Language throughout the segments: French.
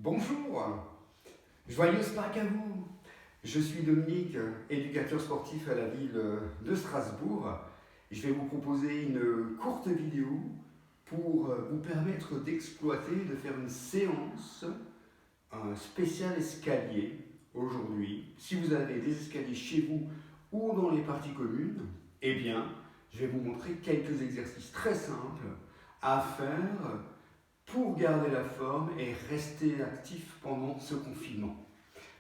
Bonjour, joyeuse Pâques à vous. Je suis Dominique, éducateur sportif à la ville de Strasbourg. Je vais vous proposer une courte vidéo pour vous permettre d'exploiter, de faire une séance, un spécial escalier aujourd'hui. Si vous avez des escaliers chez vous ou dans les parties communes, eh bien, je vais vous montrer quelques exercices très simples à faire pour garder la forme et rester actif pendant ce confinement.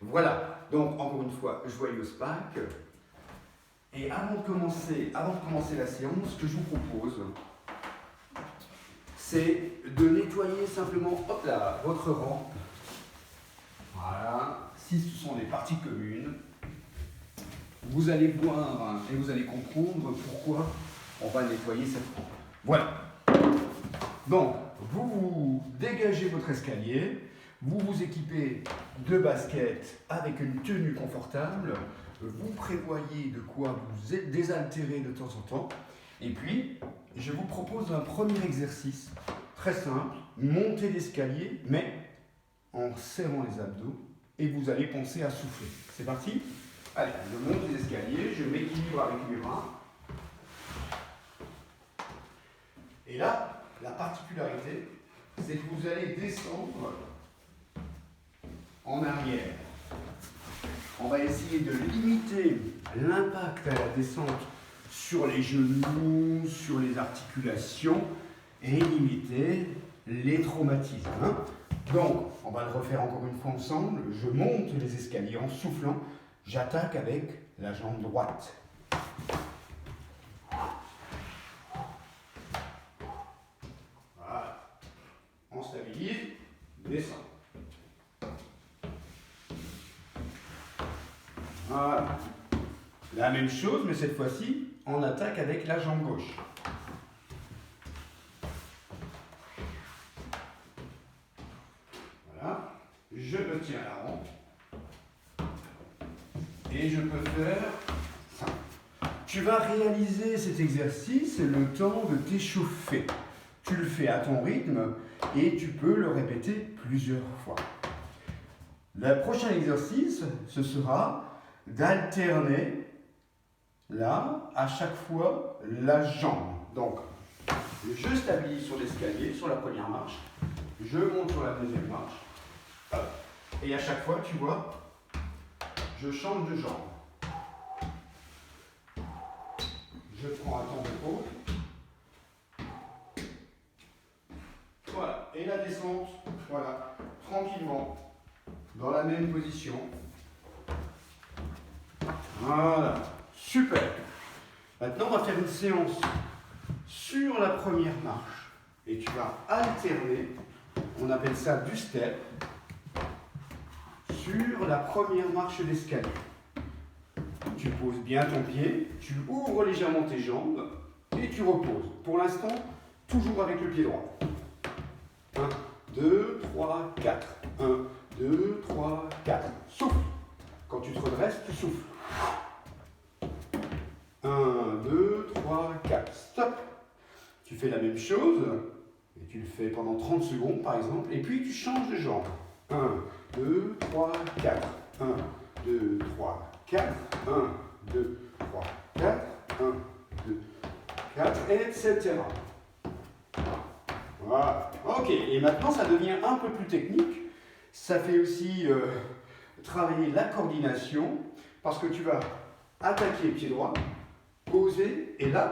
Voilà, donc encore une fois, joyeuse Pâques. Et avant de commencer la séance, ce que je vous propose, c'est de nettoyer simplement votre rampe. Voilà, si ce sont des parties communes, vous allez voir et vous allez comprendre pourquoi on va nettoyer cette rampe. Voilà. Donc, vous dégagez votre escalier, vous vous équipez de baskets avec une tenue confortable, vous prévoyez de quoi vous désaltérer de temps en temps, et puis je vous propose un premier exercice très simple, montée d'escalier, mais en serrant les abdos, et vous allez penser à souffler. C'est parti? Allez, je monte les escaliers, je m'équilibre avec mes bras, et là, la particularité, c'est que vous allez descendre en arrière. On va essayer de limiter l'impact à la descente sur les genoux, sur les articulations et limiter les traumatismes. Donc, on va le refaire encore une fois ensemble. Je monte les escaliers en soufflant. J'attaque avec la jambe droite. On stabilise, descend. Voilà. La même chose, mais cette fois-ci, on attaque avec la jambe gauche. Voilà. Je me tiens à la rampe. Et je peux faire ça. Tu vas réaliser cet exercice le temps de t'échauffer. Tu le fais à ton rythme et tu peux le répéter plusieurs fois. Le prochain exercice, ce sera d'alterner là, à chaque fois, la jambe. Donc, je stabilise sur l'escalier, sur la première marche, je monte sur la deuxième marche, hop, et à chaque fois, tu vois, je change de jambe. Je prends à temps de repos. Voilà, et la descente, voilà, tranquillement, dans la même position. Voilà, super. Maintenant, on va faire une séance sur la première marche. Et tu vas alterner, on appelle ça du step, sur la première marche d'escalier. Tu poses bien ton pied, tu ouvres légèrement tes jambes et tu reposes. Pour l'instant, toujours avec le pied droit. 1, 2, 3, 4. 1, 2, 3, 4. Souffle. Quand tu te redresses, tu souffles. 1, 2, 3, 4. Stop. Tu fais la même chose. Et tu le fais pendant 30 secondes, par exemple. Et puis, tu changes de jambe. 1, 2, 3, 4. 1, 2, 3, 4. 1, 2, 3, 4. 1, 2, 4, etc. Voilà. Ok, et maintenant ça devient un peu plus technique. Ça fait aussi travailler la coordination parce que tu vas attaquer pied droit, poser, et là,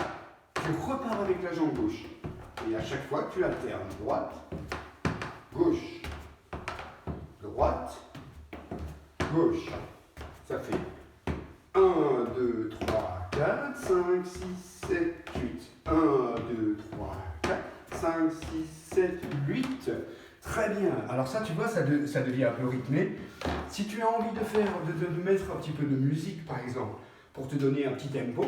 tu repars avec la jambe gauche. Et à chaque fois, tu alternes droite, gauche, droite, gauche. Ça fait 1, 2, 3, 4, 5, 6, 7, 8. 1, 2, 3, 4. 5, 6, 7, 8. Très bien. Alors ça, tu vois, ça devient un peu rythmé. Si tu as envie de mettre un petit peu de musique, par exemple, pour te donner un petit tempo,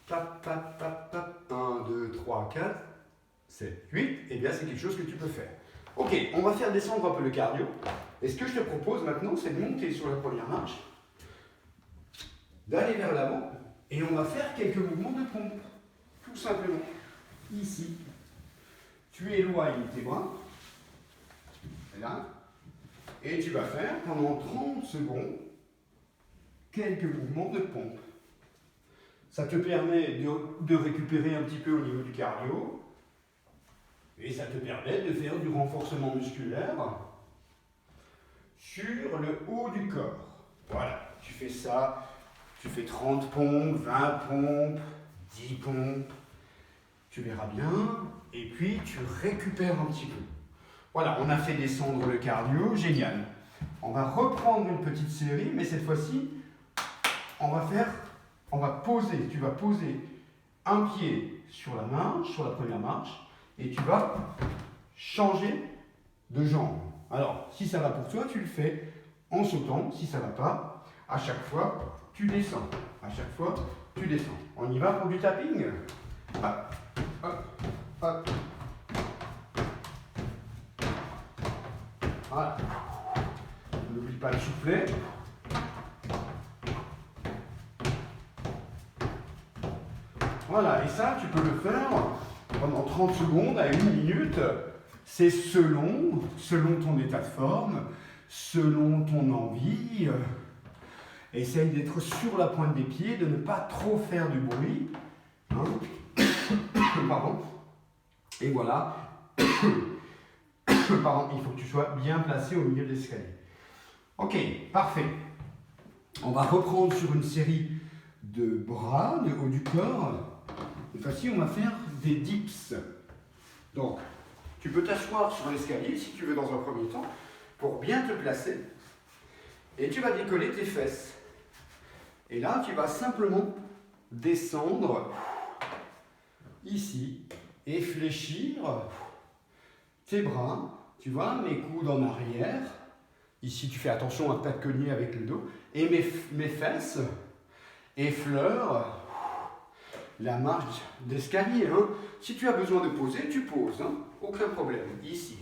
tap, tap, tap, tap, 1, 2, 3, 4, 7, 8, eh bien, c'est quelque chose que tu peux faire. Ok, on va faire descendre un peu le cardio. Et ce que je te propose maintenant, c'est de monter sur la première marche, d'aller vers l'avant, et on va faire quelques mouvements de pompe, tout simplement. Ici, tu éloignes tes bras, là, Et tu vas faire pendant 30 secondes quelques mouvements de pompe. Ça te permet de récupérer un petit peu au niveau du cardio. Et ça te permet de faire du renforcement musculaire sur le haut du corps. Voilà, tu fais ça, tu fais 30 pompes, 20 pompes, 10 pompes, tu verras bien, et puis tu récupères un petit peu. Voilà, on a fait descendre le cardio, génial. On va reprendre une petite série, mais cette fois-ci, on va poser, tu vas poser un pied sur la marche, sur la première marche, et tu vas changer de jambe. Alors, si ça va pour toi, tu le fais en sautant. Si ça ne va pas, à chaque fois, tu descends. À chaque fois, tu descends. On y va pour du tapping. Hop, hop, hop. Voilà. N'oublie pas de souffler. Voilà, et ça, tu peux le faire pendant 30 secondes à 1 minute. C'est selon ton état de forme, selon ton envie. Essaye d'être sur la pointe des pieds, de ne pas trop faire du bruit. Hein. Pardon. Et voilà. Pardon, il faut que tu sois bien placé au milieu de l'escalier. Ok, parfait. On va reprendre sur une série de bras, de haut du corps. Cette fois-ci, on va faire des dips. Donc, tu peux t'asseoir sur l'escalier, si tu veux, dans un premier temps, pour bien te placer. Et tu vas décoller tes fesses. Et là, tu vas simplement descendre ici et fléchir tes bras. Tu vois, mes coudes en arrière. Ici, tu fais attention à ne pas te cogner avec le dos. Et mes fesses effleurent la marche d'escalier. Hein. Si tu as besoin de poser, tu poses. Hein. Aucun problème. Ici.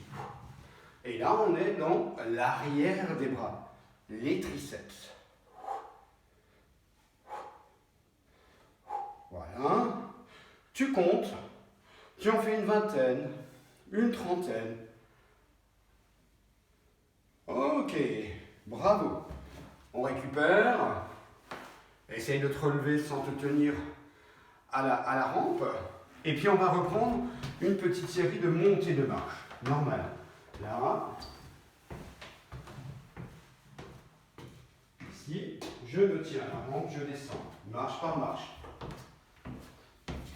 Et là, on est dans l'arrière des bras. Les triceps. Voilà. Tu comptes. Tu en fais une vingtaine, une trentaine. Ok. Bravo. On récupère. Essaye de te relever sans te tenir à la rampe. Et puis on va reprendre une petite série de montées de marche. Normal. Là. Ici. Je me tiens à la rampe, je descends. Marche par marche.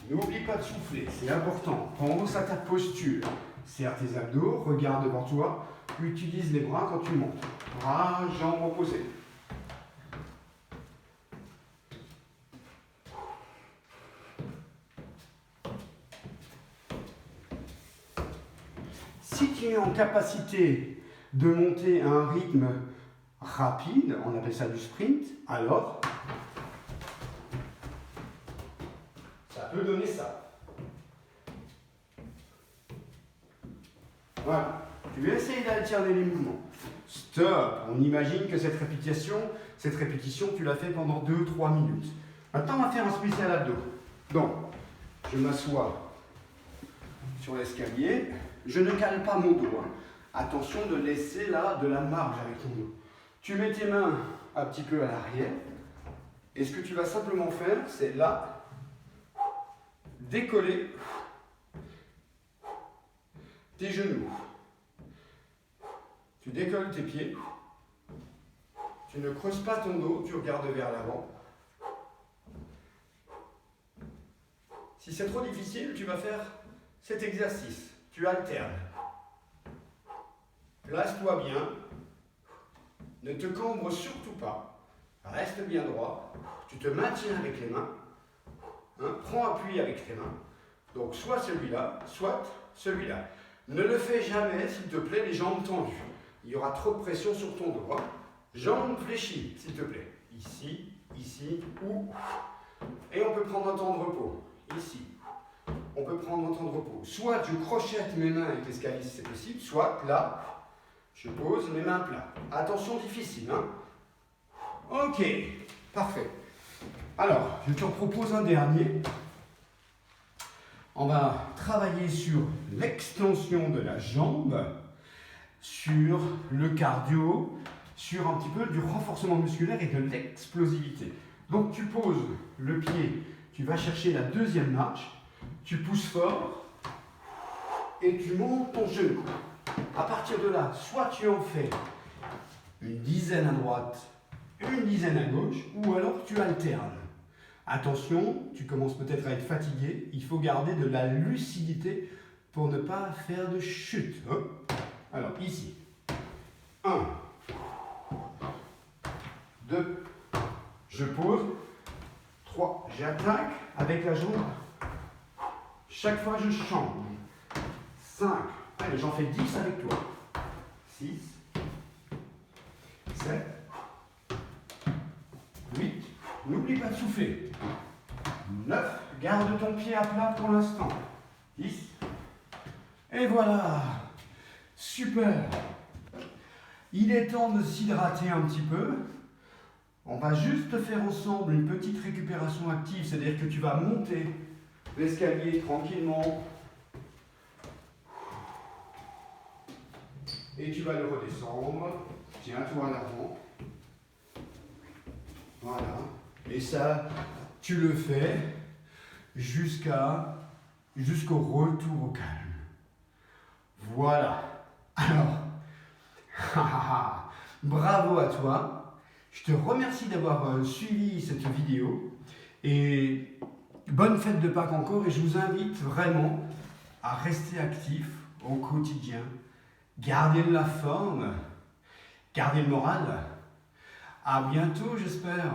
N'oublie pas de souffler, c'est important. Pense à ta posture. Serre tes abdos, regarde devant toi. Utilise les bras quand tu montes. Bras, jambes opposées. Si tu es en capacité de monter à un rythme rapide, on appelle ça du sprint, alors ça peut donner ça. Voilà. Tu vas essayer d'alterner les mouvements. Stop. On imagine que cette répétition, tu l'as fait pendant 2-3 minutes. Maintenant, on va faire un spécial abdos. Donc, je m'assois sur l'escalier. Je ne cale pas mon dos. Hein. Attention de laisser là de la marge avec ton dos. Tu mets tes mains un petit peu à l'arrière. Et ce que tu vas simplement faire, c'est là, décoller tes genoux. Tu décolles tes pieds. Tu ne creuses pas ton dos, tu regardes vers l'avant. Si c'est trop difficile, tu vas faire cet exercice. Tu alternes. Place-toi bien. Ne te cambre surtout pas. Reste bien droit. Tu te maintiens avec les mains. Hein, prends appui avec tes mains. Donc soit celui-là, soit celui-là. Ne le fais jamais, s'il te plaît, les jambes tendues. Il y aura trop de pression sur ton dos. Hein. Jambes fléchies, s'il te plaît. Ici, ici, ou. Et on peut prendre un temps de repos. Ici. On peut prendre un temps de repos. Soit je crochette mes mains avec l'escalier si c'est possible, soit là, je pose mes mains à plat. Attention, difficile. Hein. Ok, parfait. Alors, je te propose un dernier. On va travailler sur l'extension de la jambe sur le cardio, sur un petit peu du renforcement musculaire et de l'explosivité. Donc tu poses le pied, tu vas chercher la deuxième marche, tu pousses fort et tu montes ton genou. À partir de là, soit tu en fais une dizaine à droite, une dizaine à gauche, ou alors tu alternes. Attention, tu commences peut-être à être fatigué, il faut garder de la lucidité pour ne pas faire de chute. Hop. Alors ici, 1, 2, je pose, 3, j'attaque avec la jambe, chaque fois je change, 5, allez j'en fais 10 avec toi, 6, 7, 8, n'oublie pas de souffler, 9, garde ton pied à plat pour l'instant, 10, et voilà, super. Il est temps de s'hydrater un petit peu. On va juste faire ensemble une petite récupération active, c'est-à-dire que tu vas monter l'escalier tranquillement et tu vas le redescendre. Tiens-toi à l'avant. Voilà. Et ça, tu le fais jusqu'au retour au calme. Voilà. Alors, bravo à toi. Je te remercie d'avoir suivi cette vidéo et bonne fête de Pâques encore et je vous invite vraiment à rester actif au quotidien. Gardez la forme, gardez le moral. À bientôt, j'espère.